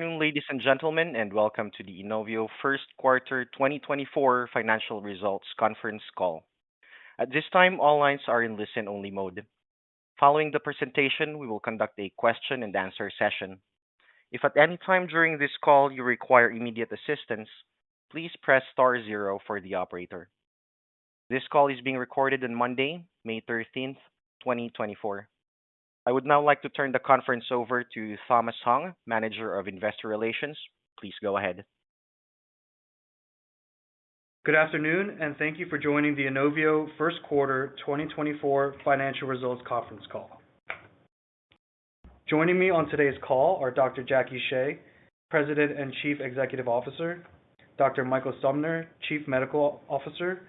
Ladies and gentlemen, and welcome to the Inovio First Quarter 2024 Financial Results Conference Call. At this time, all lines are in listen-only mode. Following the presentation, we will conduct a question-and-answer session. If at any time during this call you require immediate assistance, please press star zero for the operator. This call is being recorded on Monday, May 13th, 2024. I would now like to turn the conference over to Thomas Hong, Manager of Investor Relations. Please go ahead. Good afternoon, and thank you for joining the Inovio First Quarter 2024 Financial Results Conference Call. Joining me on today's call are Dr. Jackie Shea, President and Chief Executive Officer, Dr. Michael Sumner, Chief Medical Officer,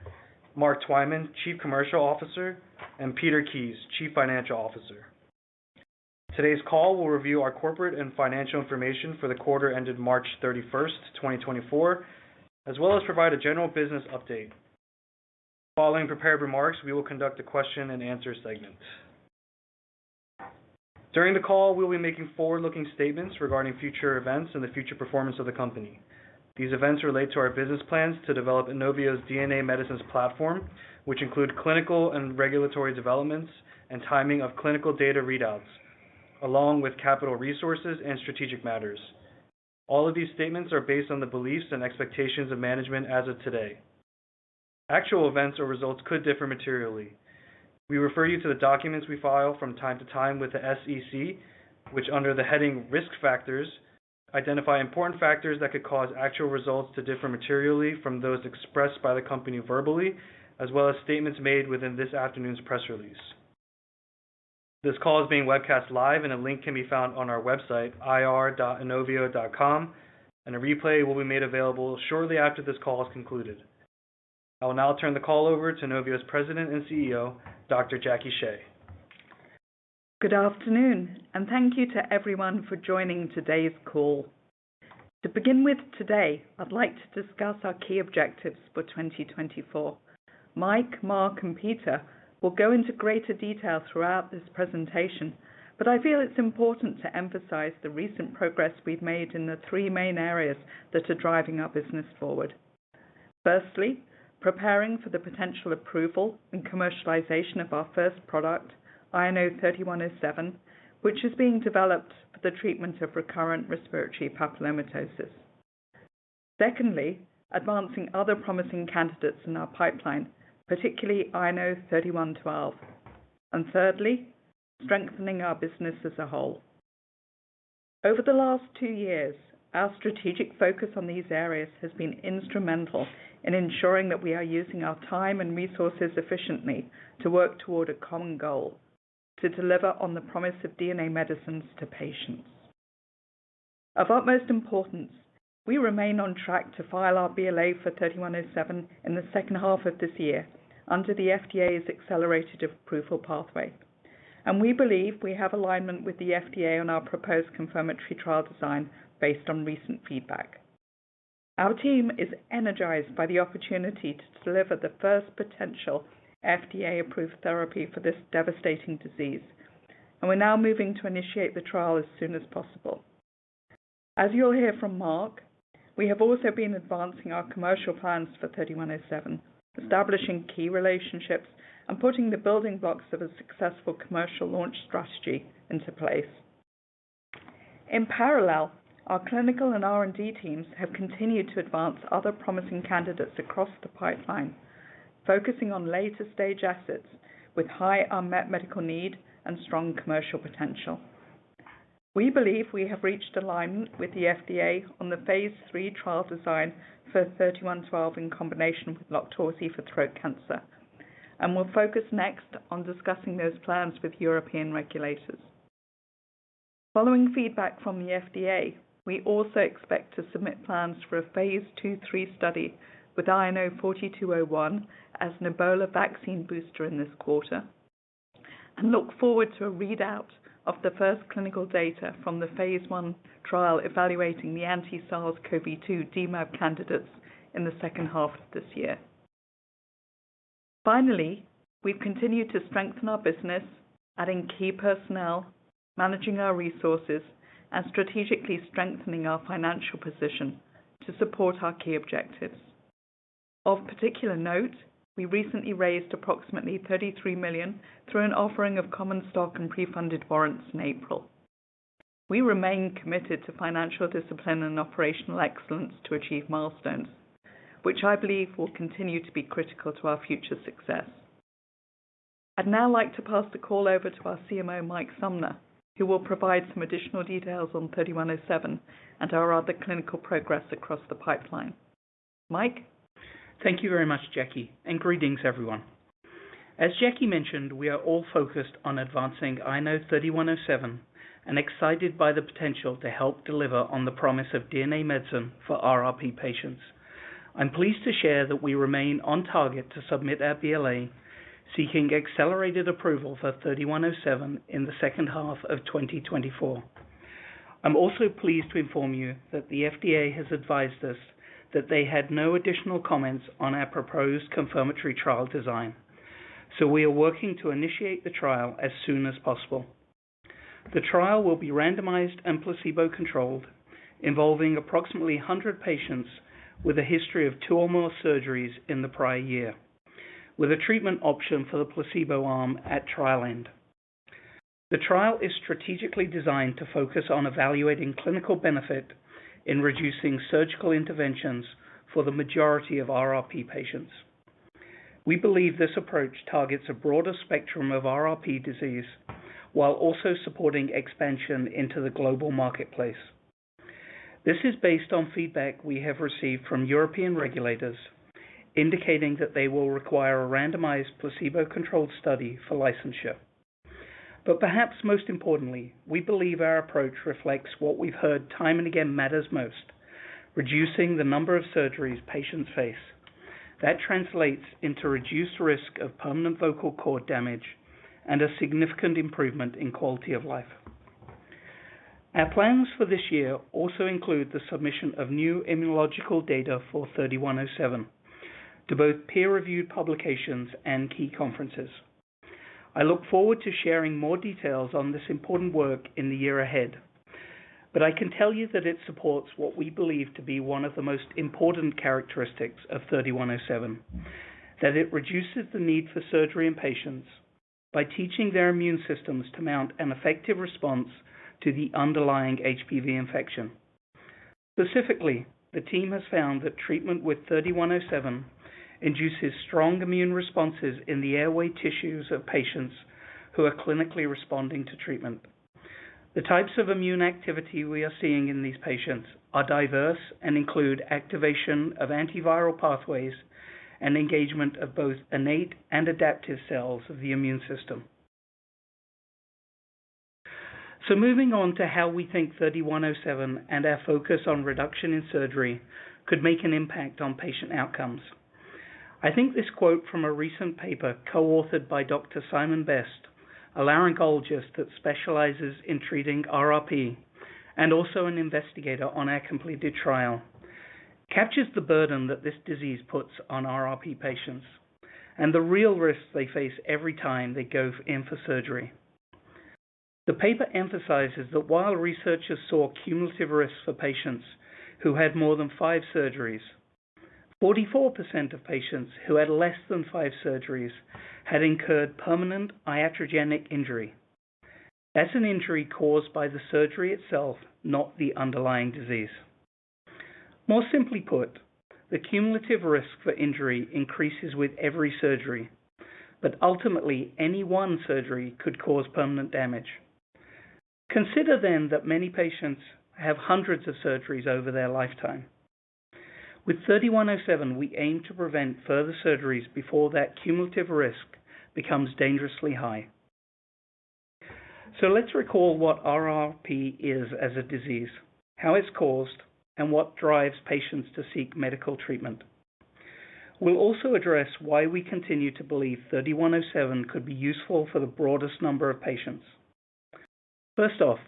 Mark Twyman, Chief Commercial Officer, and Peter Kies, Chief Financial Officer. Today's call will review our corporate and financial information for the quarter ended March 31st, 2024, as well as provide a general business update. Following prepared remarks, we will conduct a question-and-answer segment. During the call, we will be making forward-looking statements regarding future events and the future performance of the company. These events relate to our business plans to develop Inovio's DNA medicines platform, which include clinical and regulatory developments and timing of clinical data readouts, along with capital resources and strategic matters. All of these statements are based on the beliefs and expectations of management as of today. Actual events or results could differ materially. We refer you to the documents we file from time to time with the SEC, which, under the heading Risk Factors, identify important factors that could cause actual results to differ materially from those expressed by the company verbally, as well as statements made within this afternoon's press release. This call is being webcast live, and a link can be found on our website, ir.inovio.com, and a replay will be made available shortly after this call is concluded. I will now turn the call over to Inovio's President and CEO, Dr. Jackie Shea. Good afternoon, and thank you to everyone for joining today's call. To begin with today, I'd like to discuss our key objectives for 2024. Mike, Mark, and Peter will go into greater detail throughout this presentation, but I feel it's important to emphasize the recent progress we've made in the three main areas that are driving our business forward. Firstly, preparing for the potential approval and commercialization of our first product, INO 3107, which is being developed for the treatment of recurrent respiratory papillomatosis. Secondly, advancing other promising candidates in our pipeline, particularly INO 3112. And thirdly, strengthening our business as a whole. Over the last 2 years, our strategic focus on these areas has been instrumental in ensuring that we are using our time and resources efficiently to work toward a common goal: to deliver on the promise of DNA medicines to patients. Of utmost importance, we remain on track to file our BLA for 3107 in the second half of this year under the FDA's accelerated approval pathway, and we believe we have alignment with the FDA on our proposed confirmatory trial design based on recent feedback. Our team is energized by the opportunity to deliver the first potential FDA-approved therapy for this devastating disease, and we're now moving to initiate the trial as soon as possible. As you'll hear from Mark, we have also been advancing our commercial plans for 3107, establishing key relationships and putting the building blocks of a successful commercial launch strategy into place. In parallel, our clinical and R&D teams have continued to advance other promising candidates across the pipeline, focusing on later-stage assets with high unmet medical need and strong commercial potential. We believe we have reached alignment with the FDA on the phase 3 trial design for 3112 in combination with LOQTORZI for throat cancer, and will focus next on discussing those plans with European regulators. Following feedback from the FDA, we also expect to submit plans for a phase 2/3 study with INO 4201 as an Ebola vaccine booster in this quarter, and look forward to a readout of the first clinical data from the phase 1 trial evaluating the anti-SARS-CoV-2 DMAb candidates in the second half of this year. Finally, we've continued to strengthen our business, adding key personnel, managing our resources, and strategically strengthening our financial position to support our key objectives. Of particular note, we recently raised approximately $33 million through an offering of common stock and pre-funded warrants in April. We remain committed to financial discipline and operational excellence to achieve milestones, which I believe will continue to be critical to our future success. I'd now like to pass the call over to our CMO, Mike Sumner, who will provide some additional details on 3107 and our other clinical progress across the pipeline. Mike? Thank you very much, Jackie, and greetings, everyone. As Jackie mentioned, we are all focused on advancing INO 3107 and excited by the potential to help deliver on the promise of DNA medicine for RRP patients. I'm pleased to share that we remain on target to submit our BLA, seeking accelerated approval for 3107 in the second half of 2024. I'm also pleased to inform you that the FDA has advised us that they had no additional comments on our proposed confirmatory trial design, so we are working to initiate the trial as soon as possible. The trial will be randomized and placebo-controlled, involving approximately 100 patients with a history of 2 or more surgeries in the prior year, with a treatment option for the placebo arm at trial end. The trial is strategically designed to focus on evaluating clinical benefit in reducing surgical interventions for the majority of RRP patients. We believe this approach targets a broader spectrum of RRP disease while also supporting expansion into the global marketplace. This is based on feedback we have received from European regulators, indicating that they will require a randomized placebo-controlled study for licensure. But perhaps most importantly, we believe our approach reflects what we've heard time and again matters most: reducing the number of surgeries patients face. That translates into reduced risk of permanent vocal cord damage and a significant improvement in quality of life. Our plans for this year also include the submission of new immunological data for 3107 to both peer-reviewed publications and key conferences. I look forward to sharing more details on this important work in the year ahead, but I can tell you that it supports what we believe to be one of the most important characteristics of 3107, that it reduces the need for surgery in patients by teaching their immune systems to mount an effective response to the underlying HPV infection. Specifically, the team has found that treatment with 3107 induces strong immune responses in the airway tissues of patients who are clinically responding to treatment. The types of immune activity we are seeing in these patients are diverse and include activation of antiviral pathways and engagement of both innate and adaptive cells of the immune system. So moving on to how we think 3107 and our focus on reduction in surgery could make an impact on patient outcomes. I think this quote from a recent paper co-authored by Dr. Simon Best, a laryngologist that specializes in treating RRP and also an investigator on our completed trial, captures the burden that this disease puts on RRP patients and the real risks they face every time they go in for surgery. The paper emphasizes that while researchers saw cumulative risks for patients who had more than 5 surgeries, 44% of patients who had less than 5 surgeries had incurred permanent iatrogenic injury. That's an injury caused by the surgery itself, not the underlying disease. More simply put, the cumulative risk for injury increases with every surgery, but ultimately any one surgery could cause permanent damage. Consider then that many patients have hundreds of surgeries over their lifetime. With 3107, we aim to prevent further surgeries before that cumulative risk becomes dangerously high. So let's recall what RRP is as a disease, how it's caused, and what drives patients to seek medical treatment. We'll also address why we continue to believe 3107 could be useful for the broadest number of patients. First off,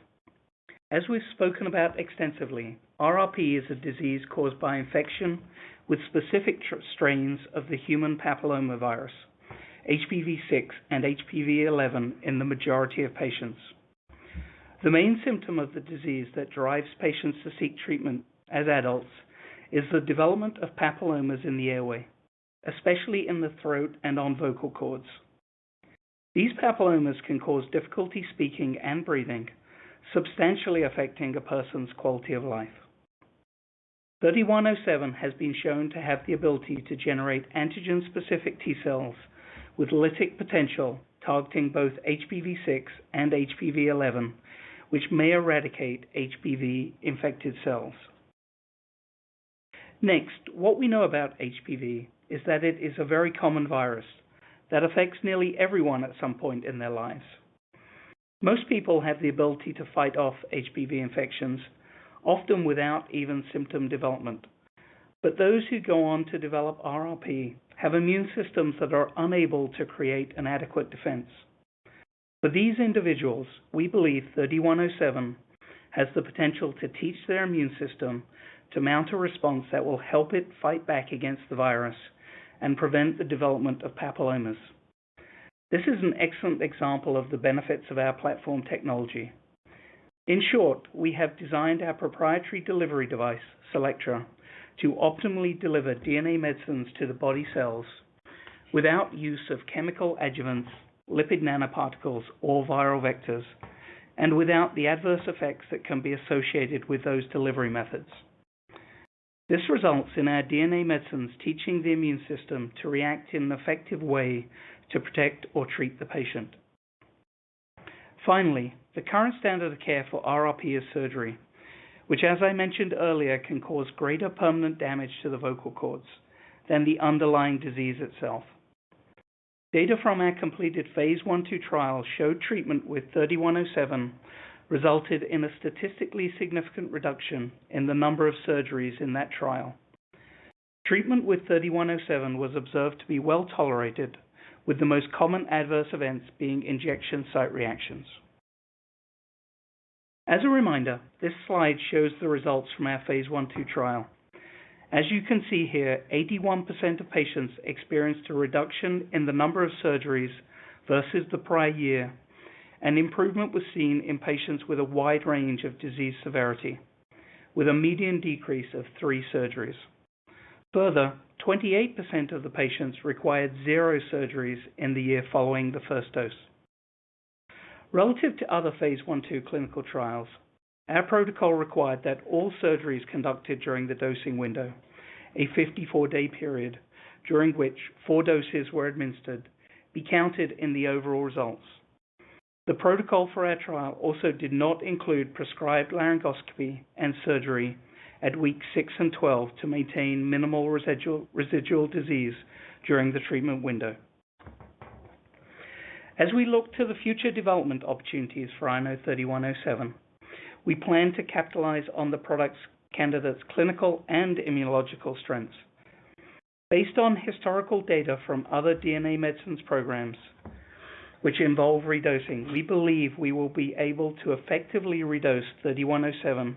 as we've spoken about extensively, RRP is a disease caused by infection with specific strains of the human papillomavirus, HPV 6 and HPV 11 in the majority of patients. The main symptom of the disease that drives patients to seek treatment as adults is the development of papillomas in the airway, especially in the throat and on vocal cords. These papillomas can cause difficulty speaking and breathing, substantially affecting a person's quality of life. 3107 has been shown to have the ability to generate antigen-specific T cells with lytic potential targeting both HPV-6 and HPV-11, which may eradicate HPV-infected cells. Next, what we know about HPV is that it is a very common virus that affects nearly everyone at some point in their lives. Most people have the ability to fight off HPV infections, often without even symptom development. But those who go on to develop RRP have immune systems that are unable to create an adequate defense. For these individuals, we believe 3107 has the potential to teach their immune system to mount a response that will help it fight back against the virus and prevent the development of papillomas. This is an excellent example of the benefits of our platform technology. In short, we have designed our proprietary delivery device, Selectra, to optimally deliver DNA medicines to the body cells without use of chemical adjuvants, lipid nanoparticles, or viral vectors, and without the adverse effects that can be associated with those delivery methods. This results in our DNA medicines teaching the immune system to react in an effective way to protect or treat the patient. Finally, the current standard of care for RRP is surgery, which, as I mentioned earlier, can cause greater permanent damage to the vocal cords than the underlying disease itself. Data from our completed phase 1/2 trial showed treatment with 3107 resulted in a statistically significant reduction in the number of surgeries in that trial. Treatment with 3107 was observed to be well tolerated, with the most common adverse events being injection site reactions. As a reminder, this slide shows the results from our phase 1/2 trial. As you can see here, 81% of patients experienced a reduction in the number of surgeries versus the prior year, and improvement was seen in patients with a wide range of disease severity, with a median decrease of 3 surgeries. Further, 28% of the patients required 0 surgeries in the year following the first dose. Relative to other phase 1/2 clinical trials, our protocol required that all surgeries conducted during the dosing window, a 54-day period during which 4 doses were administered, be counted in the overall results. The protocol for our trial also did not include prescribed laryngoscopy and surgery at weeks 6 and 12 to maintain minimal residual disease during the treatment window. As we look to the future development opportunities for INO 3107, we plan to capitalize on the product's candidates' clinical and immunological strengths. Based on historical data from other DNA medicines programs, which involve redosing, we believe we will be able to effectively redose 3107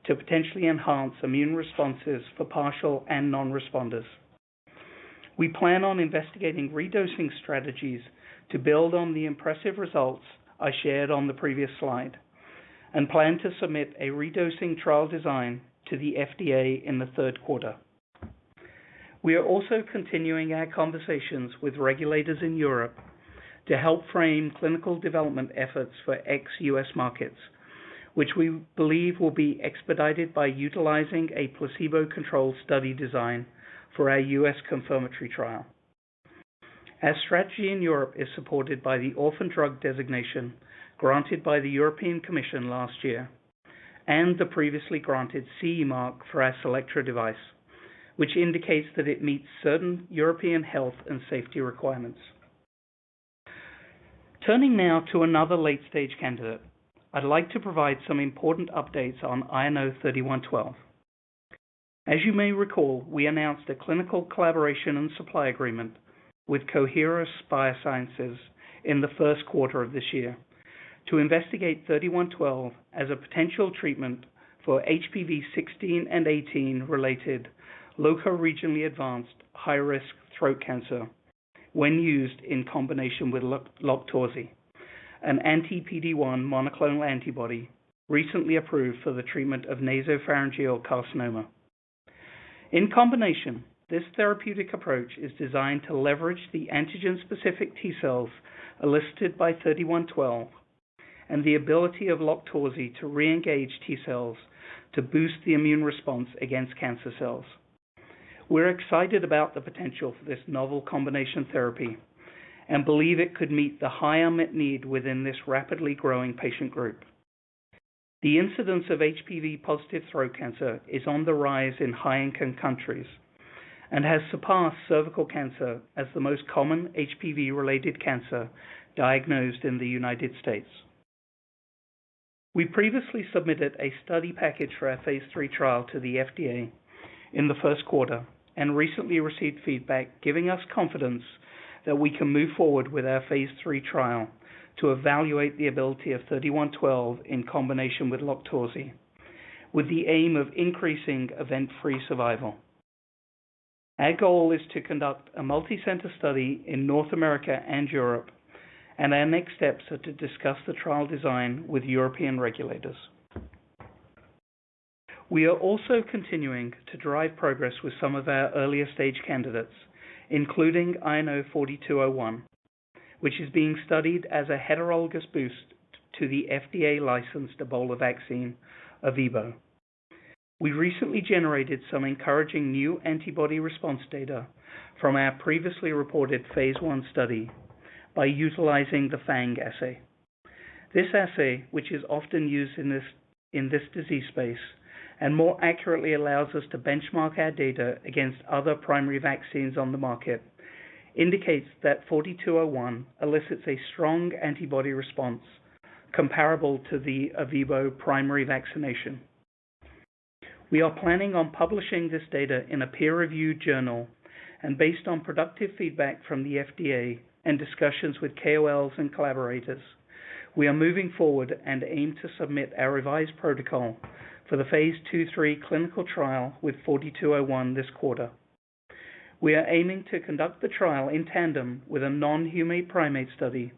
to potentially enhance immune responses for partial and non-responders. We plan on investigating redosing strategies to build on the impressive results I shared on the previous slide, and plan to submit a redosing trial design to the FDA in the third quarter. We are also continuing our conversations with regulators in Europe to help frame clinical development efforts for ex-US markets, which we believe will be expedited by utilizing a placebo-controlled study design for our US confirmatory trial. Our strategy in Europe is supported by the orphan drug designation granted by the European Commission last year, and the previously granted CE mark for our Selectra device, which indicates that it meets certain European health and safety requirements. Turning now to another late-stage candidate, I'd like to provide some important updates on INO 3112. As you may recall, we announced a clinical collaboration and supply agreement with Coherus Biosciences in the first quarter of this year to investigate 3112 as a potential treatment for HPV 16 and 18 related loco-regionally advanced high-risk throat cancer when used in combination with Loqtorzi, an anti-PD-1 monoclonal antibody recently approved for the treatment of nasopharyngeal carcinoma. In combination, this therapeutic approach is designed to leverage the antigen-specific T cells elicited by 3112 and the ability of LOQTORZI to re-engage T cells to boost the immune response against cancer cells. We're excited about the potential for this novel combination therapy and believe it could meet the high unmet need within this rapidly growing patient group. The incidence of HPV-positive throat cancer is on the rise in high-income countries and has surpassed cervical cancer as the most common HPV-related cancer diagnosed in the United States. We previously submitted a study package for our Phase 3 trial to the FDA in the first quarter and recently received feedback giving us confidence that we can move forward with our Phase 3 trial to evaluate the ability of 3112 in combination with LOQTORZI, with the aim of increasing event-free survival. Our goal is to conduct a multi-center study in North America and Europe, and our next steps are to discuss the trial design with European regulators. We are also continuing to drive progress with some of our earlier stage candidates, including INO 4201, which is being studied as a heterologous boost to the FDA-licensed Ebola vaccine, Inovio. We recently generated some encouraging new antibody response data from our previously reported Phase 1 study by utilizing the FANG assay. This assay, which is often used in this disease space, and more accurately allows us to benchmark our data against other primary vaccines on the market, indicates that 4201 elicits a strong antibody response comparable to the Inovio primary vaccination. We are planning on publishing this data in a peer-reviewed journal, and based on productive feedback from the FDA and discussions with KOLs and collaborators, we are moving forward and aim to submit our revised protocol for the Phase 2/3 clinical trial with 4201 this quarter. We are aiming to conduct the trial in tandem with a non-human primate study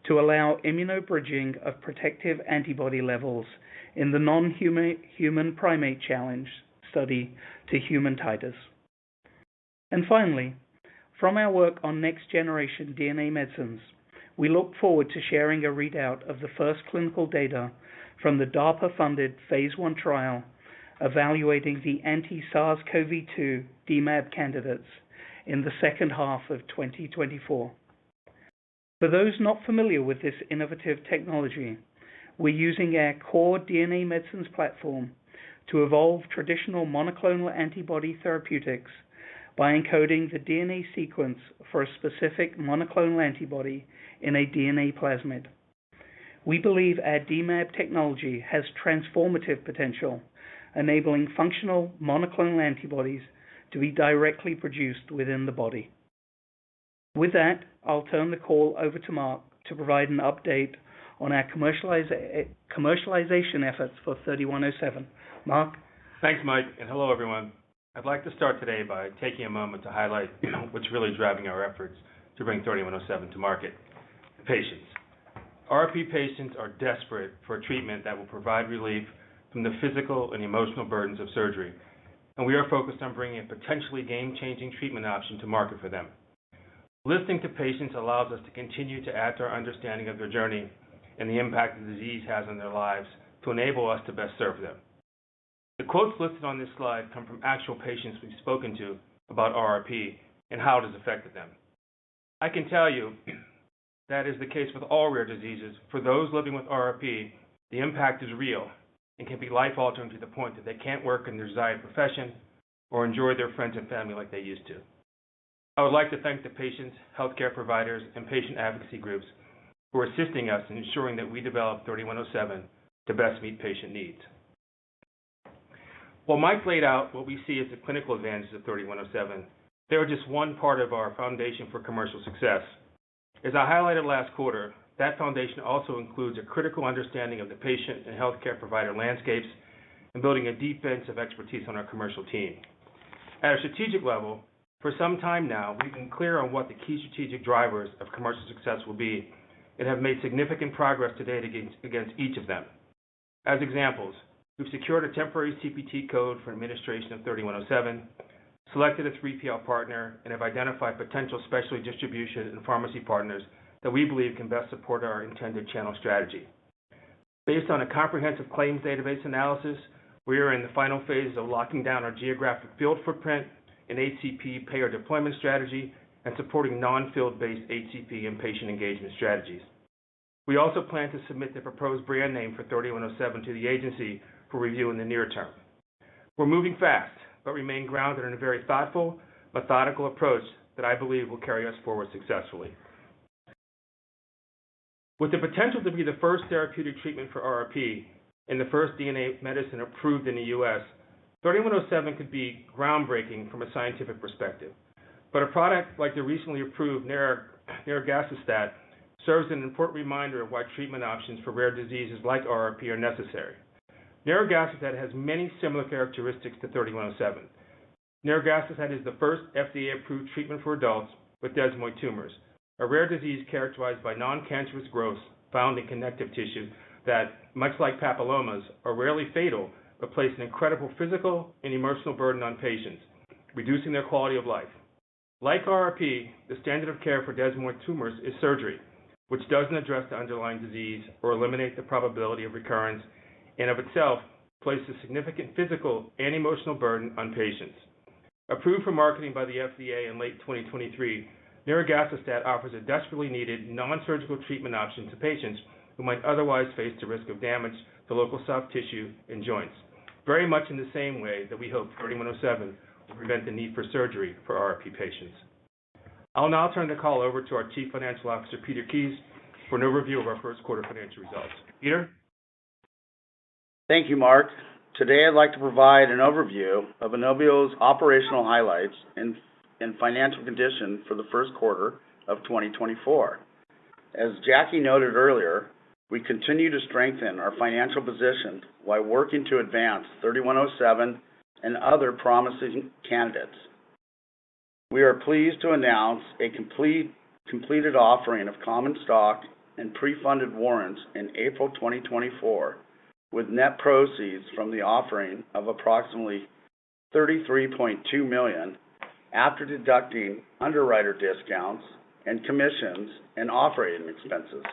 to allow immunobridging of protective antibody levels in the non-human primate challenge study to human titers. And finally, from our work on next-generation DNA medicines, we look forward to sharing a readout of the first clinical data from the DARPA-funded Phase 1 trial evaluating the anti-SARS-CoV-2 DMAb candidates in the second half of 2024. For those not familiar with this innovative technology, we're using our core DNA medicines platform to evolve traditional monoclonal antibody therapeutics by encoding the DNA sequence for a specific monoclonal antibody in a DNA plasmid. We believe our DMAb technology has transformative potential, enabling functional monoclonal antibodies to be directly produced within the body. With that, I'll turn the call over to Mark to provide an update on our commercialization efforts for 3107. Mark? Thanks, Mike, and hello, everyone. I'd like to start today by taking a moment to highlight what's really driving our efforts to bring 3107 to market. Patients. RRP patients are desperate for a treatment that will provide relief from the physical and emotional burdens of surgery, and we are focused on bringing a potentially game-changing treatment option to market for them. Listening to patients allows us to continue to add to our understanding of their journey and the impact the disease has on their lives to enable us to best serve them. The quotes listed on this slide come from actual patients we've spoken to about RRP and how it has affected them. I can tell you that is the case with all rare diseases. For those living with RRP, the impact is real and can be life-altering to the point that they can't work in their desired profession or enjoy their friends and family like they used to. I would like to thank the patients, healthcare providers, and patient advocacy groups who are assisting us in ensuring that we develop 3107 to best meet patient needs. While Mike laid out what we see as the clinical advantages of 3107, they are just one part of our foundation for commercial success. As I highlighted last quarter, that foundation also includes a critical understanding of the patient and healthcare provider landscapes and building a deep bench of expertise on our commercial team. At a strategic level, for some time now, we've been clear on what the key strategic drivers of commercial success will be and have made significant progress to date against each of them. As examples, we've secured a temporary CPT code for administration of 3107, selected a 3PL partner, and have identified potential specialty distribution and pharmacy partners that we believe can best support our intended channel strategy. Based on a comprehensive claims database analysis, we are in the final phases of locking down our geographic field footprint and HCP payer deployment strategy and supporting non-field-based HCP and patient engagement strategies. We also plan to submit the proposed brand name for 3107 to the agency for review in the near term. We're moving fast, but remain grounded in a very thoughtful, methodical approach that I believe will carry us forward successfully. With the potential to be the first therapeutic treatment for RRP and the first DNA medicine approved in the U.S., 3107 could be groundbreaking from a scientific perspective. But a product like the recently approved nirogacestat serves an important reminder of why treatment options for rare diseases like RRP are necessary. Nirogacestat has many similar characteristics to 3107. Nirogacestat is the first FDA-approved treatment for adults with desmoid tumors, a rare disease characterized by non-cancerous growths found in connective tissue that, much like papillomas, are rarely fatal but place an incredible physical and emotional burden on patients, reducing their quality of life. Like RRP, the standard of care for desmoid tumors is surgery, which doesn't address the underlying disease or eliminate the probability of recurrence, and of itself places significant physical and emotional burden on patients. Approved for marketing by the FDA in late 2023, nirogacestat offers a desperately needed non-surgical treatment option to patients who might otherwise face the risk of damage to local soft tissue and joints, very much in the same way that we hope 3107 will prevent the need for surgery for RRP patients. I'll now turn the call over to our Chief Financial Officer, Peter Kies, for an overview of our first quarter financial results. Peter? Thank you, Mark. Today I'd like to provide an overview of Inovio's operational highlights and financial condition for the first quarter of 2024. As Jackie noted earlier, we continue to strengthen our financial position while working to advance 3107 and other promising candidates. We are pleased to announce a completed offering of common stock and pre-funded warrants in April 2024, with net proceeds from the offering of approximately $33.2 million after deducting underwriter discounts and commissions and operating expenses.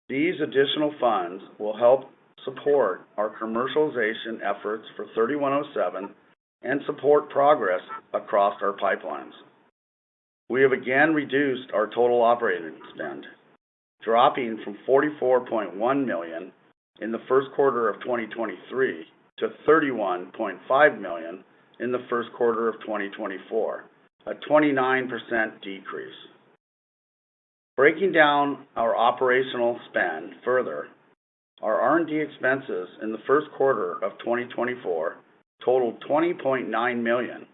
These additional funds will help support our commercialization efforts for 3107 and support progress across our pipelines. We have again reduced our total operating spend, dropping from $44.1 million in the first quarter of 2023 to $31.5 million in the first quarter of 2024, a 29% decrease. Breaking down our operational spend further, our R&D expenses in the first quarter of 2024 totaled $20.9 million,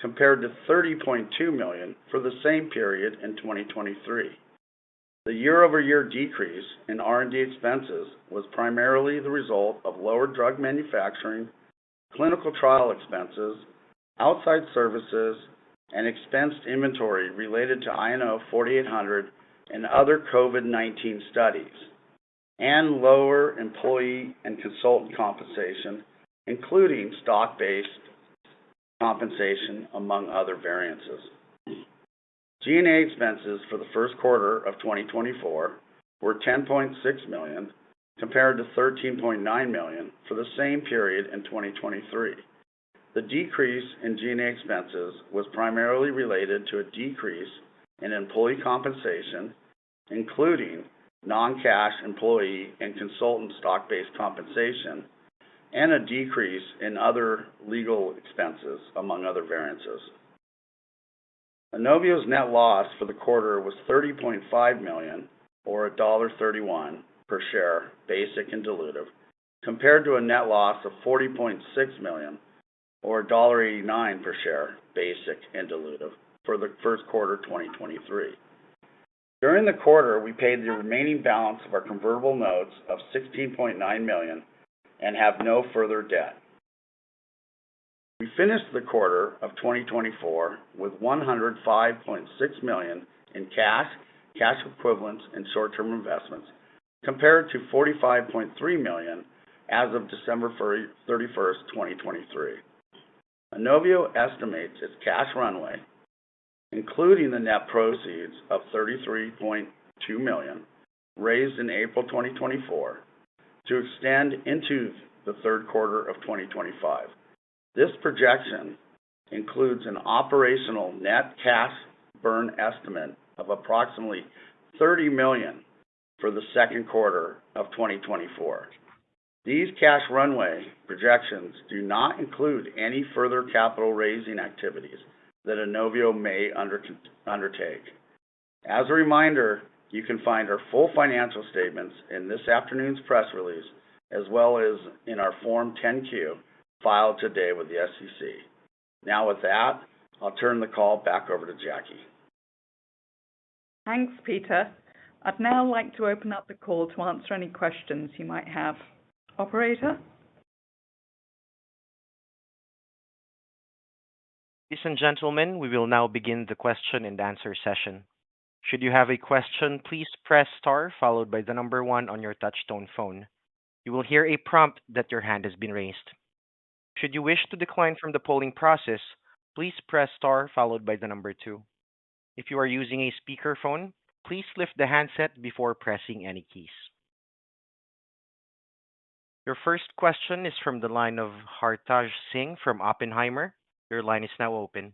compared to $30.2 million for the same period in 2023. The year-over-year decrease in R&D expenses was primarily the result of lower drug manufacturing, clinical trial expenses, outside services, and expensed inventory related to INO 4800 and other COVID-19 studies, and lower employee and consultant compensation, including stock-based compensation, among other variances. G&A expenses for the first quarter of 2024 were $10.6 million, compared to $13.9 million for the same period in 2023. The decrease in G&A expenses was primarily related to a decrease in employee compensation, including non-cash employee and consultant stock-based compensation, and a decrease in other legal expenses, among other variances. Inovio's net loss for the quarter was $30.5 million, or $1.31 per share, basic and dilutive, compared to a net loss of $40.6 million, or $1.89 per share, basic and dilutive, for the first quarter 2023. During the quarter, we paid the remaining balance of our convertible notes of $16.9 million and have no further debt. We finished the quarter of 2024 with $105.6 million in cash, cash equivalents, and short-term investments, compared to $45.3 million as of December 31st, 2023. Inovio estimates its cash runway, including the net proceeds of $33.2 million raised in April 2024, to extend into the third quarter of 2025. This projection includes an operational net cash burn estimate of approximately $30 million for the second quarter of 2024. These cash runway projections do not include any further capital raising activities that Inovio may undertake. As a reminder, you can find our full financial statements in this afternoon's press release, as well as in our Form 10-Q filed today with the SEC. Now with that, I'll turn the call back over to Jackie. Thanks, Peter. I'd now like to open up the call to answer any questions you might have. Operator? Ladies and gentlemen, we will now begin the question and answer session. Should you have a question, please press star followed by the number 1 on your touch-tone phone. You will hear a prompt that your hand has been raised. Should you wish to decline from the polling process, please press star followed by the number 2. If you are using a speakerphone, please lift the handset before pressing any keys. Your first question is from the line of Hartaj Singh from Oppenheimer. Your line is now open.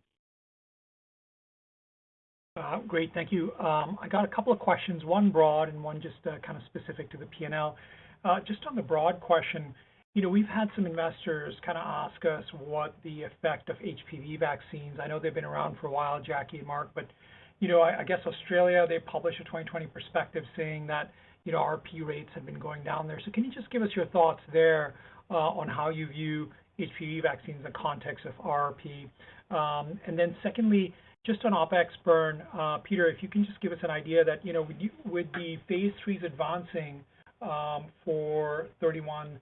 Great, thank you. I got a couple of questions, one broad and one just kind of specific to the P&L. Just on the broad question, we've had some investors kind of ask us what the effect of HPV vaccines. I know they've been around for a while, Jackie and Mark, but I guess Australia, they published a 2020 perspective saying that RP rates have been going down there. So can you just give us your thoughts there on how you view HPV vaccines in the context of RRP? And then secondly, just on OpEx burn, Peter, if you can just give us an idea that with the phase 3s advancing for 31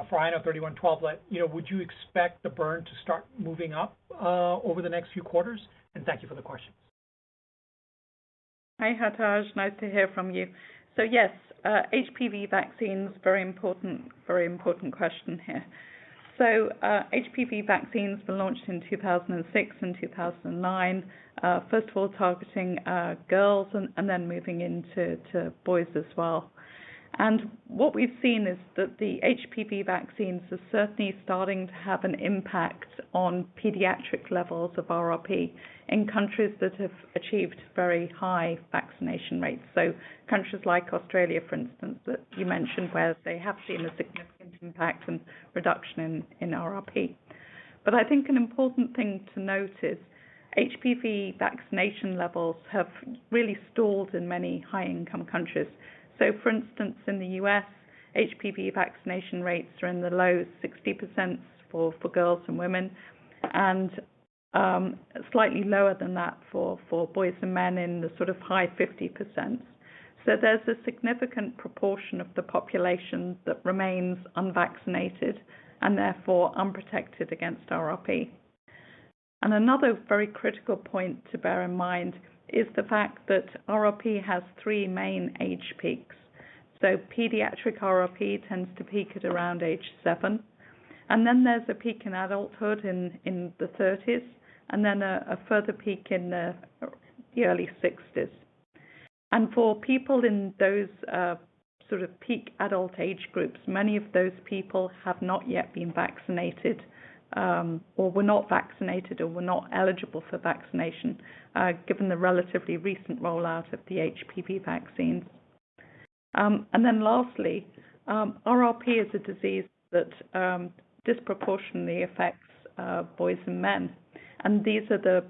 for INO 3112, would you expect the burn to start moving up over the next few quarters? And thank you for the questions. Hi, Hartaj. Nice to hear from you. So yes, HPV vaccines, very important question here. So HPV vaccines were launched in 2006 and 2009, first of all targeting girls and then moving into boys as well. And what we've seen is that the HPV vaccines are certainly starting to have an impact on pediatric levels of RRP in countries that have achieved very high vaccination rates. So countries like Australia, for instance, that you mentioned, where they have seen a significant impact and reduction in RRP. But I think an important thing to note is HPV vaccination levels have really stalled in many high-income countries. So, for instance, in the US, HPV vaccination rates are in the low 60% for girls and women, and slightly lower than that for boys and men in the sort of high 50%. So there's a significant proportion of the population that remains unvaccinated and therefore unprotected against RRP. And another very critical point to bear in mind is the fact that RRP has 3 main age peaks. So pediatric RRP tends to peak at around age 7, and then there's a peak in adulthood in the 30s, and then a further peak in the early 60s. And for people in those sort of peak adult age groups, many of those people have not yet been vaccinated, or were not vaccinated, or were not eligible for vaccination, given the relatively recent rollout of the HPV vaccines. And then lastly, RRP is a disease that disproportionately affects boys and men. And these are the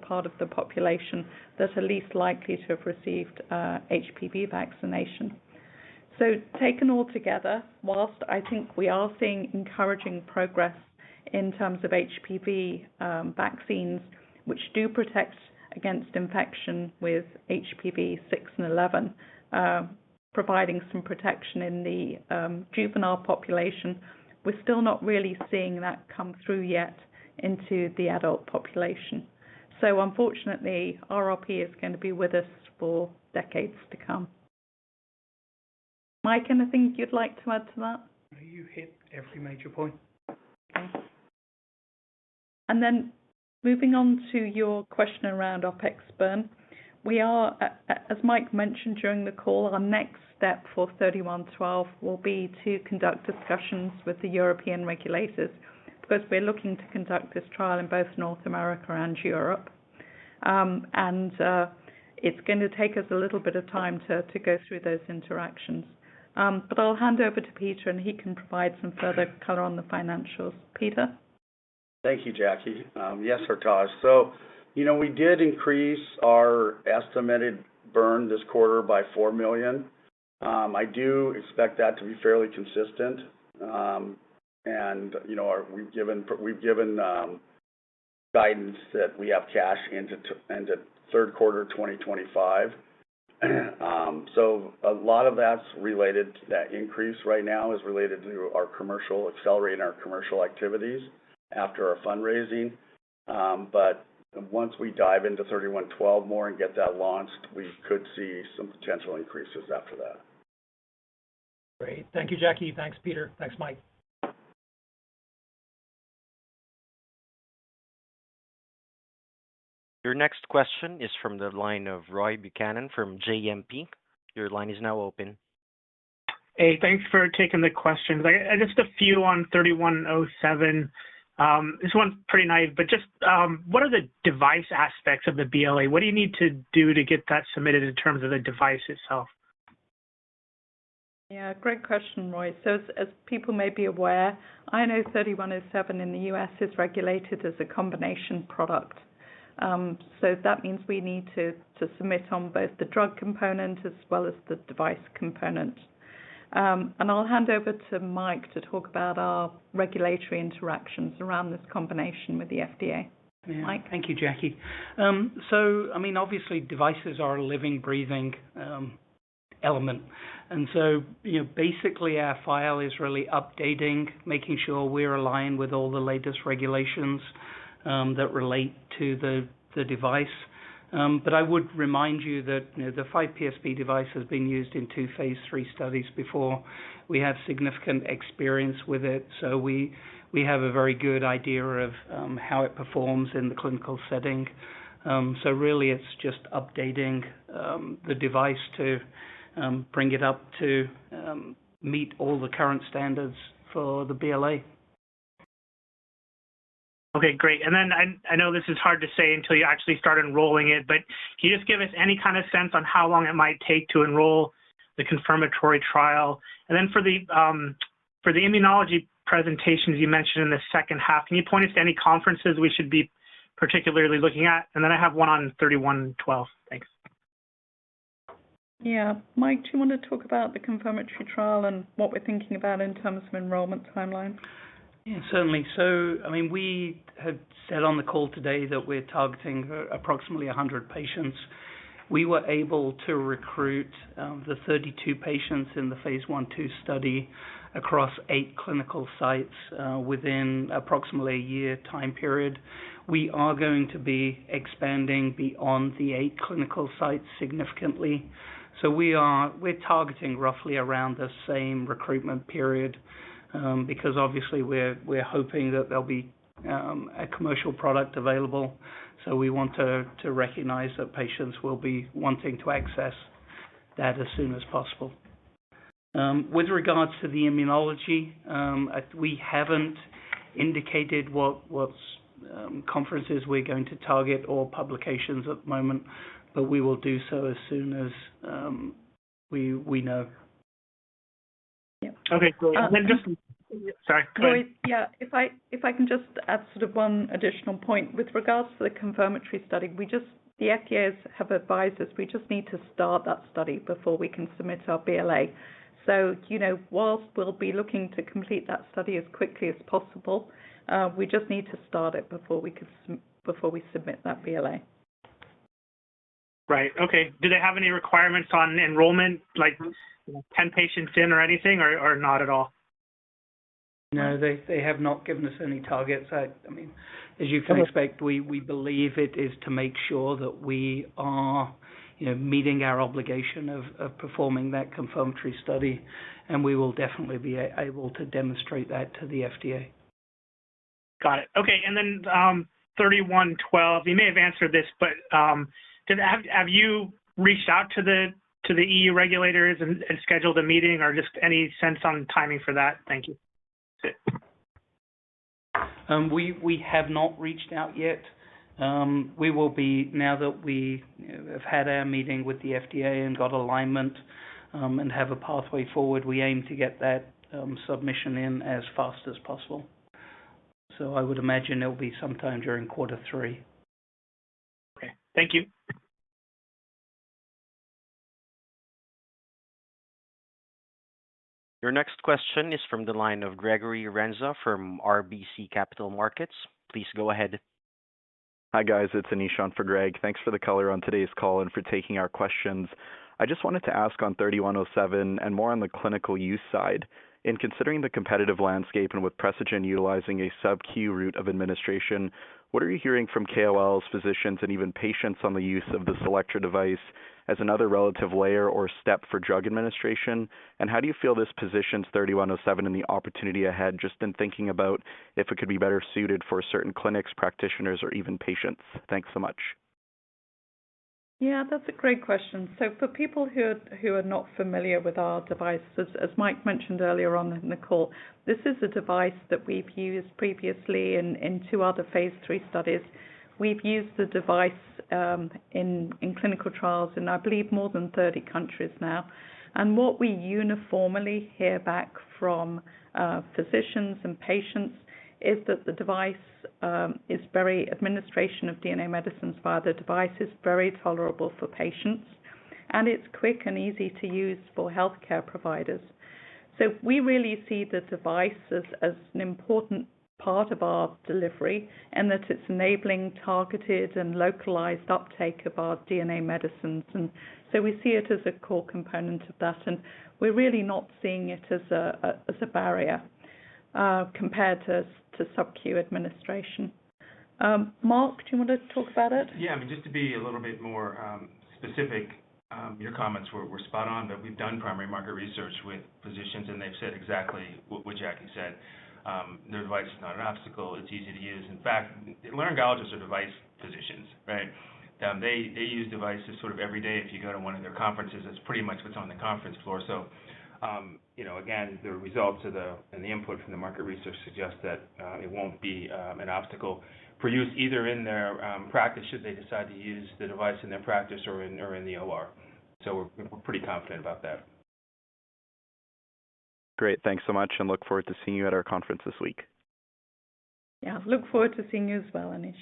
part of the population that are least likely to have received HPV vaccination. So taken all together, whilst I think we are seeing encouraging progress in terms of HPV vaccines, which do protect against infection with HPV 6 and 11, providing some protection in the juvenile population, we're still not really seeing that come through yet into the adult population. So unfortunately, RRP is going to be with us for decades to come. Mike, anything you'd like to add to that? You hit every major point. Okay. And then moving on to your question around OPEX burn, we are, as Mike mentioned during the call, our next step for 3112 will be to conduct discussions with the European regulators, because we're looking to conduct this trial in both North America and Europe. It's going to take us a little bit of time to go through those interactions. But I'll hand over to Peter, and he can provide some further color on the financials. Peter? Thank you, Jackie. Yes, Hartaj. So, we did increase our estimated burn this quarter by $4 million. I do expect that to be fairly consistent. We've given guidance that we have cash into third quarter 2025. So a lot of that's related to that increase right now is related to our accelerating our commercial activities after our fundraising. But once we dive into 3112 more and get that launched, we could see some potential increases after that. Great. Thank you, Jackie. Thanks, Peter. Thanks, Mike. Your next question is from the line of Roy Buchanan from JMP. Your line is now open. Hey, thanks for taking the questions. I just a few on 3107. This one's pretty naive, but just what are the device aspects of the BLA? What do you need to do to get that submitted in terms of the device itself? Yeah, great question, Roy. So as people may be aware, INO 3107 in the US is regulated as a combination product. So that means we need to submit on both the drug component as well as the device component. And I'll hand over to Mike to talk about our regulatory interactions around this combination with the FDA. Yeah, Mike? Thank you, Jackie. Obviously devices are a living, breathing element. And so, basically our file is really updating, making sure we're aligned with all the latest regulations that relate to the device. But I would remind you that the 5-PSP device has been used in 2 phase 3 studies before. We have significant experience with it, so we have a very good idea of how it performs in the clinical setting. So really it's just updating the device to bring it up to meet all the current standards for the BLA. Okay, great. And then I know this is hard to say until you actually start enrolling it, but can you just give us any kind of sense on how long it might take to enroll the confirmatory trial? And then for the immunology presentations you mentioned in the second half, can you point us to any conferences we should be particularly looking at? And then I have one on 3112. Thanks. Yeah. Mike, do you want to talk about the confirmatory trial and what we're thinking about in terms of enrollment timeline? Yeah, certainly. So, we had said on the call today that we're targeting approximately 100 patients. We were able to recruit the 32 patients in the phase 1/2 study across 8 clinical sites within approximately a year time period. We are going to be expanding beyond the 8 clinical sites significantly. So we're targeting roughly around the same recruitment period. Because obviously we're hoping that there'll be a commercial product available. So we want to recognize that patients will be wanting to access that as soon as possible. With regards to the immunology, we haven't indicated what conferences we're going to target or publications at the moment, but we will do so as soon as we know. Yeah. Okay, great. And then sorry. Roy, yeah, if I can just add sort of one additional point with regards to the confirmatory study, the FDA have advised us we just need to start that study before we can submit our BLA. So, whilst we'll be looking to complete that study as quickly as possible, we just need to start it before we submit that BLA. Right. Okay. Do they have any requirements on enrollment, like 10 patients in or anything, or not at all? No, they have not given us any targets. As you can expect, we believe it is to make sure that we are, meeting our obligation of performing that confirmatory study, and we will definitely be able to demonstrate that to the FDA. Got it. Okay, and then 3112. You may have answered this, but have you reached out to the EU regulators and scheduled a meeting, or just any sense on timing for that? Thank you. We have not reached out yet. We will be, now that we have had our meeting with the FDA and got alignment and have a pathway forward, we aim to get that submission in as fast as possible. So I would imagine it will be sometime during quarter 3. Okay, thank you. Your next question is from the line of Gregory Renza from RBC Capital Markets. Please go ahead. Hi, guys. It's Anish on for Greg. Thanks for the color on today's call and for taking our questions. I just wanted to ask on 3107 and more on the clinical use side. In considering the competitive landscape and with Precigen utilizing a sub-Q route of administration, what are you hearing from KOLs, physicians, and even patients on the use of the Selectra device as another relative layer or step for drug administration? And how do you feel this positions 3107 in the opportunity ahead, just in thinking about if it could be better suited for certain clinics, practitioners, or even patients? Thanks so much. Yeah, that's a great question. So for people who are not familiar with our device, as Mike mentioned earlier on in the call, this is a device that we've used previously in 2 other phase 3 studies. We've used the device in clinical trials in, I believe, more than 30 countries now. And what we uniformly hear back from physicians and patients is that the device administration of DNA medicines via the device is very tolerable for patients, and it's quick and easy to use for healthcare providers. So we really see the device as an important part of our delivery, and that it's enabling targeted and localized uptake of our DNA medicines. And so we see it as a core component of that, and we're really not seeing it as a barrier compared to sub-Q administration. Mark, do you want to talk about it? Yeah, I mean, just to be a little bit more specific, your comments were spot on, but we've done primary market research with physicians, and they've said exactly what Jackie said. Their device is not an obstacle. It's easy to use. In fact, laryngologists are device physicians, right? They use devices sort of every day. If you go to one of their conferences, that's pretty much what's on the conference floor. So, again, the results of and the input from the market research suggests that it won't be an obstacle for use either in their practice, should they decide to use the device in their practice or in the OR. So we're pretty confident about that. Great. Thanks so much, and look forward to seeing you at our conference this week. Yeah, look forward to seeing you as well, Anish.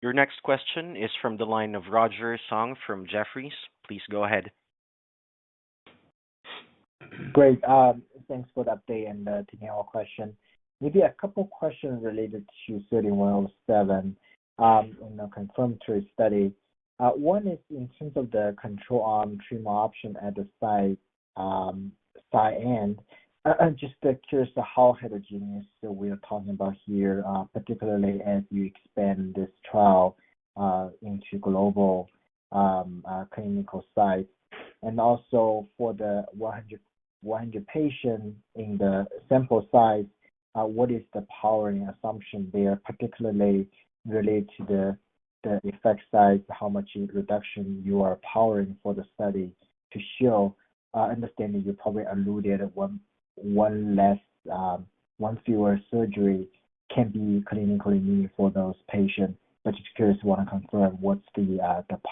Your next question is from the line of Roger Song from Jefferies. Please go ahead. Great. Thanks for the update and taking our question. Maybe a couple questions related to 3107 in the confirmatory study. One is in terms of the control arm treatment option at the site end. I'm just curious to how heterogeneous we are talking about here, particularly as you expand this trial into global clinical sites. And also for the 100 patients in the sample size, what is the powering assumption there, particularly related to the effect size, how much reduction you are powering for the study to show? Understanding you probably alluded one fewer surgery can be clinically meaningful for those patients, but just curious, want to confirm what's the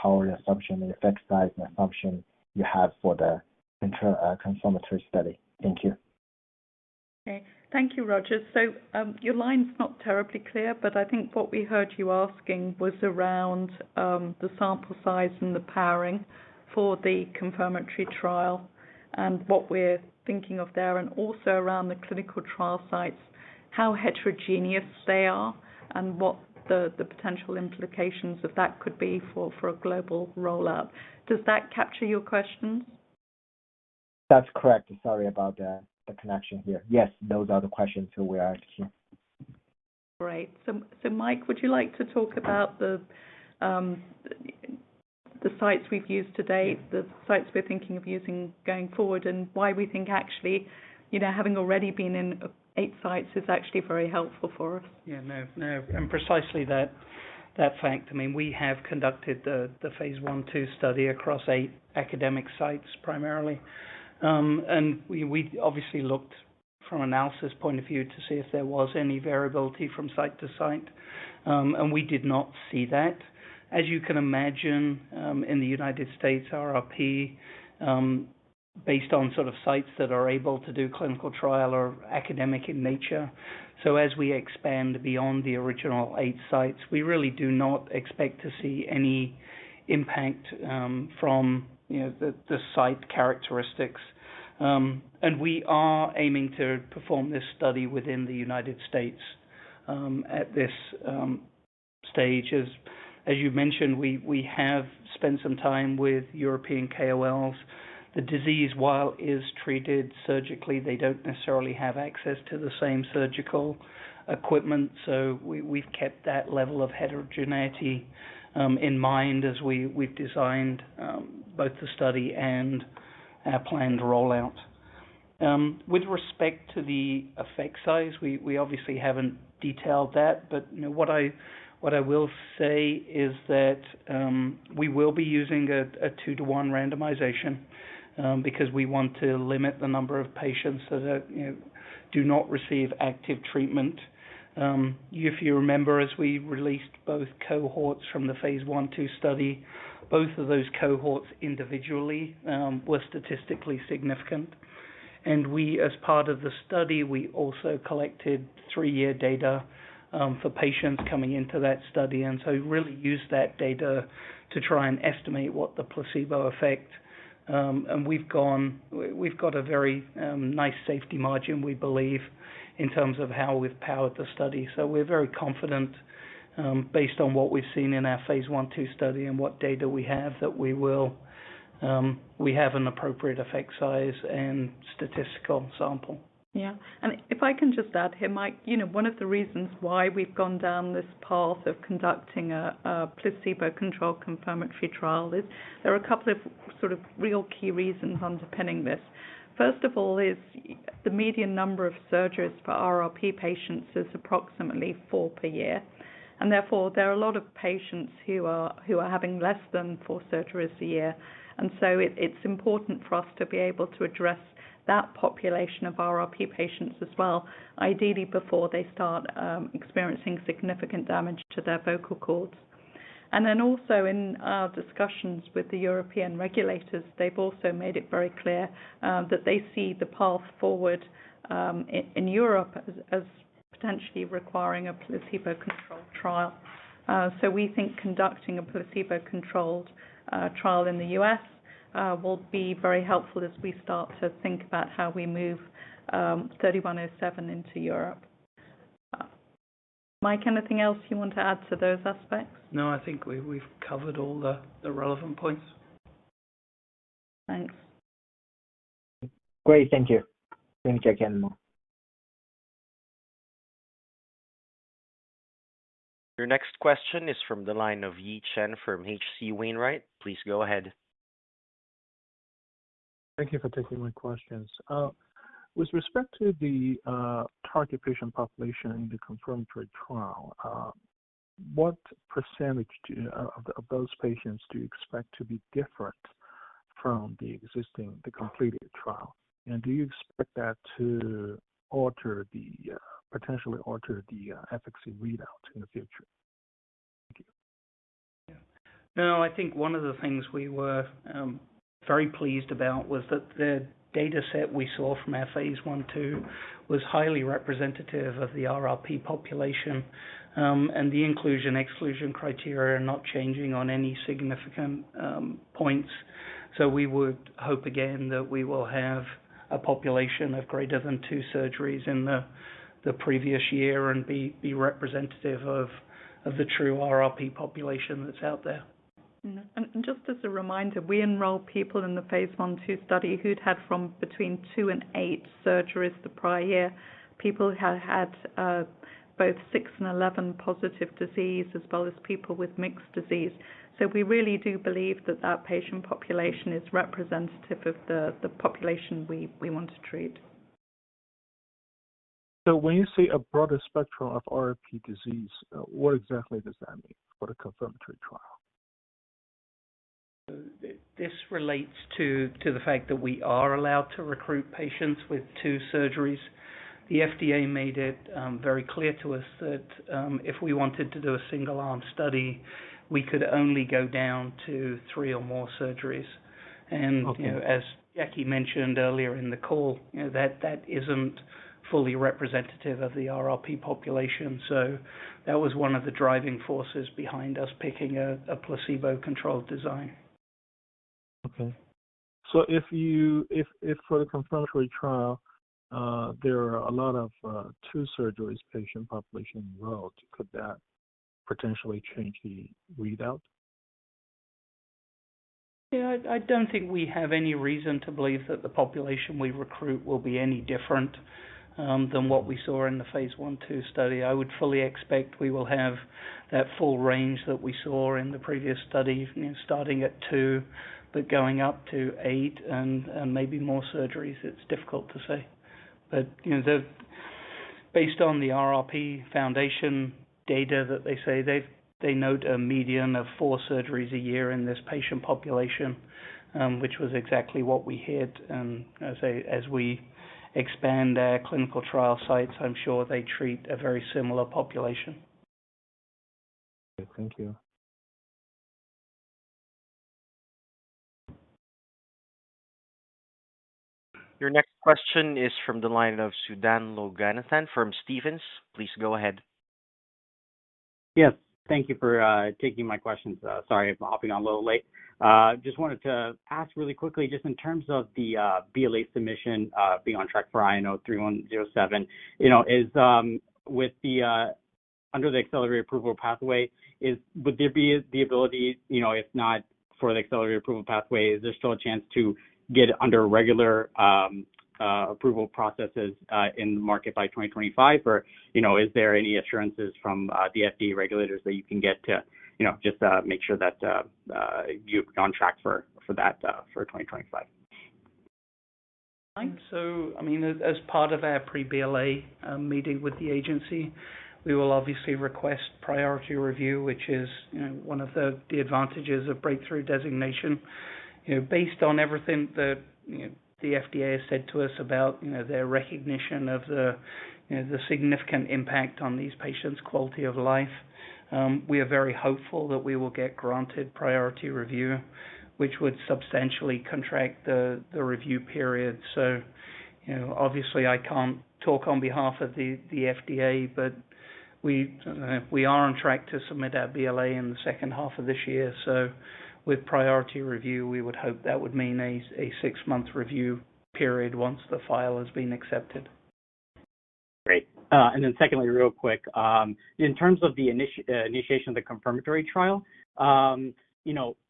power assumption, the effect size assumption you have for the confirmatory study. Thank you. Okay, thank you, Roger. So your line's not terribly clear, but I think what we heard you asking was around the sample size and the powering for the confirmatory trial and what we're thinking of there, and also around the clinical trial sites, how heterogeneous they are and what the potential implications of that could be for a global rollout. Does that capture your questions? That's correct. Sorry about that. the connection here. Yes, those are the questions that we are asking. Great. So Mike, would you like to talk about the sites we've used to date, the sites we're thinking of using going forward, and why we think actually, having already been in 8 sites is actually very helpful for us? Yeah, no, and precisely that fact. I mean, we have conducted the phase 1/2 study across 8 academic sites primarily, and we obviously looked from an analysis point of view to see if there was any variability from site to site, and we did not see that. As you can imagine, in the United States, RRP, based on sort of sites that are able to do clinical trial or academic in nature. So as we expand beyond the original 8 sites, we really do not expect to see any impact from the site characteristics. And we are aiming to perform this study within the United States at this stage. As you mentioned, we have spent some time with European KOLs. The disease, while is treated surgically, they don't necessarily have access to the same surgical equipment. So we've kept that level of heterogeneity in mind as we've designed both the study and our planned rollout. With respect to the effect size, we obviously haven't detailed that, but what I will say is that we will be using a 2-to-1 randomization because we want to limit the number of patients that do not receive active treatment. If you remember, as we released both cohorts from the phase 1/2 study, both of those cohorts individually were statistically significant. And we, as part of the study, we also collected 3-year data for patients coming into that study, and so really used that data to try and estimate what the placebo effect. And we've got a very nice safety margin, we believe, in terms of how we've powered the study. So we're very confident, based on what we've seen in our phase 1/2 study and what data we have, that we have an appropriate effect size and statistical sample. Yeah, and if I can just add here, Mike, one of the reasons why we've gone down this path of conducting a placebo-controlled confirmatory trial is there are a couple of sort of real key reasons underpinning this. First of all is the median number of surgeries for RRP patients is approximately 4 per year, and therefore there are a lot of patients who are having less than 4 surgeries a year, and so it's important for us to be able to address that population of RRP patients as well, ideally before they start experiencing significant damage to their vocal cords. And then also in our discussions with the European regulators, they've also made it very clear that they see the path forward in Europe as potentially requiring a placebo-controlled trial. So we think conducting a placebo-controlled trial in the US will be very helpful as we start to think about how we move 3107 into Europe. Mike, anything else you want to add to those aspects? No, I think we've covered all the relevant points. Thanks. Great, thank you. Thank you again. Your next question is from the line of Yi Chen from H.C. Wainwright. Please go ahead. Thank you for taking my questions. With respect to the target patient population in the confirmatory trial, what percentage of those patients do you expect to be different from the completed trial? And do you expect that to potentially alter the efficacy readout in the future? Thank you. No, I think one of the things we were very pleased about was that the data set we saw from our phase 1/2 was highly representative of the RRP population, and the inclusion-exclusion criteria are not changing on any significant points. So we would hope again that we will have a population of greater than 2 surgeries in the previous year and be representative of the true RRP population that's out there. And just as a reminder, we enroll people in the phase 1/2 study who'd had from between 2 and 8 surgeries the prior year. People who had both 6 and 11 positive disease, as well as people with mixed disease. So we really do believe that that patient population is representative of the population we want to treat. So when you say a broader spectrum of RRP disease, what exactly does that mean for the confirmatory trial? This relates to the fact that we are allowed to recruit patients with 2 surgeries. The FDA made it very clear to us that if we wanted to do a single-arm study, we could only go down to 3 or more surgeries. And Okay. as Jackie mentioned earlier in the call, that isn't fully representative of the RRP population. So that was one of the driving forces behind us picking a placebo-controlled design. Okay. So if for the confirmatory trial, there are a lot of 2 surgeries patient population enrolled, could that potentially change the readout? Yeah, I don't think we have any reason to believe that the population we recruit will be any different than what we saw in the phase 1/2 study. I would fully expect we will have that full range that we saw in the previous study, starting at 2, but going up to 8 and maybe more surgeries. It's difficult to say. But based on the RRP Foundation data that they say, they note a median of 4 surgeries a year in this patient population, which was exactly what we hit. And as we expand our clinical trial sites, I'm sure they treat a very similar population. Okay, thank you. Your next question is from the line of Sudan Loganathan from Stephens. Please go ahead. Yes, thank you for taking my questions. Sorry, I'm hopping on a little late. Just wanted to ask really quickly, just in terms of the BLA submission being on track for INO 3107, is with the under the accelerated approval pathway, would there be the ability, if not for the accelerated approval pathway, is there still a chance to get under regular approval processes in the market by 2025, or is there any assurances from the FDA regulators that you can get to just make sure that you're on track for that for 2025? So, as part of our pre-BLA meeting with the agency, we will obviously request priority review, which is one of the advantages of breakthrough designation. Based on everything that the FDA has said to us about their recognition of the significant impact on these patients' quality of life, we are very hopeful that we will get granted priority review, which would substantially contract the review period. So, obviously I can't talk on behalf of the FDA, but we are on track to submit our BLA in the second half of this year. So, with priority review, we would hope that would mean a 6-month review period once the file has been accepted. Great. And then secondly, real quick, in terms of the initiation of the confirmatory trial,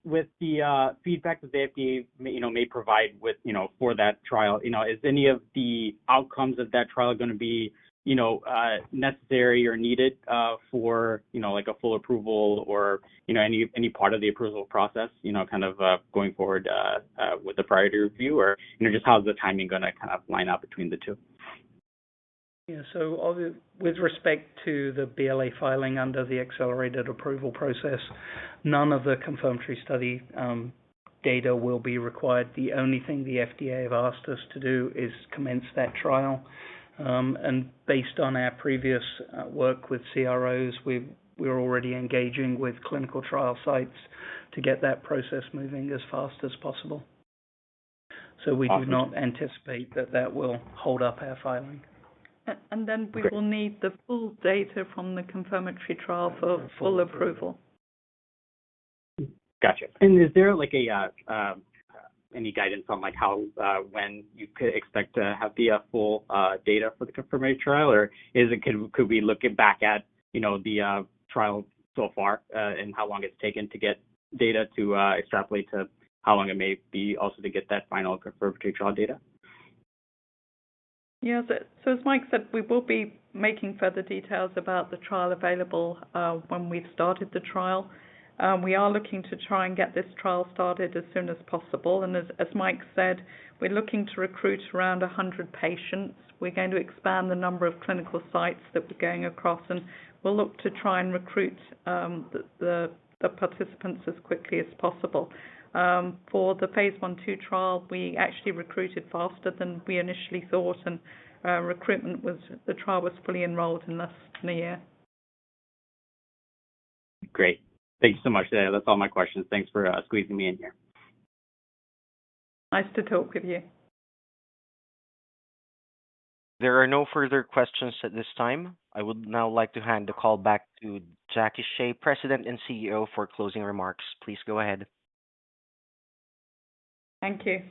with the feedback that the FDA may provide with for that trial, is any of the outcomes of that trial going to be necessary or needed for like a full approval or any part of the approval process, kind of going forward with the priority review, or just how's the timing going to kind of line up between the two? Yeah, so with respect to the BLA filing under the accelerated approval process, none of the confirmatory study data will be required. The only thing the FDA have asked us to do is commence that trial. And based on our previous work with CROs, we're already engaging with clinical trial sites to get that process moving as fast as possible. So we do not anticipate that will hold up our filing. And then we will need the full data from the confirmatory trial for full approval. Gotcha. And is there like any guidance on like how when you could expect to have the full data for the confirmatory trial, or could we look back at the trial so far and how long it's taken to get data to extrapolate to how long it may be also to get that final confirmatory trial data? Yeah, so as Mike said, we will be making further details about the trial available when we've started the trial. We are looking to try and get this trial started as soon as possible. And as Mike said, we're looking to recruit around 100 patients. We're going to expand the number of clinical sites that we're going across, and we'll look to try and recruit the participants as quickly as possible. For the phase 1/2 trial, we actually recruited faster than we initially thought, and the trial was fully enrolled in less than a year. Great. Thank you so much. That's all my questions. Thanks for squeezing me in here. Nice to talk with you. There are no further questions at this time. I would now like to hand the call back to Jackie Shea, President and CEO, for closing remarks. Please go ahead. Thank you.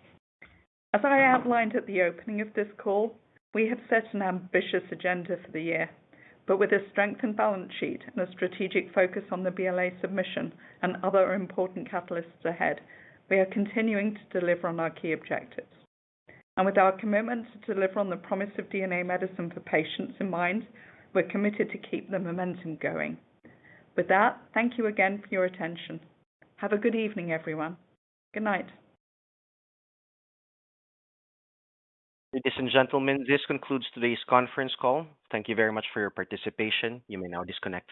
As I outlined at the opening of this call, we have set an ambitious agenda for the year, but with a strengthened balance sheet and a strategic focus on the BLA submission and other important catalysts ahead, we are continuing to deliver on our key objectives. And with our commitment to deliver on the promise of DNA medicine for patients in mind, we're committed to keep the momentum going. With that, thank you again for your attention. Have a good evening, everyone. Good night. Ladies and gentlemen, this concludes today's conference call. Thank you very much for your participation. You may now disconnect.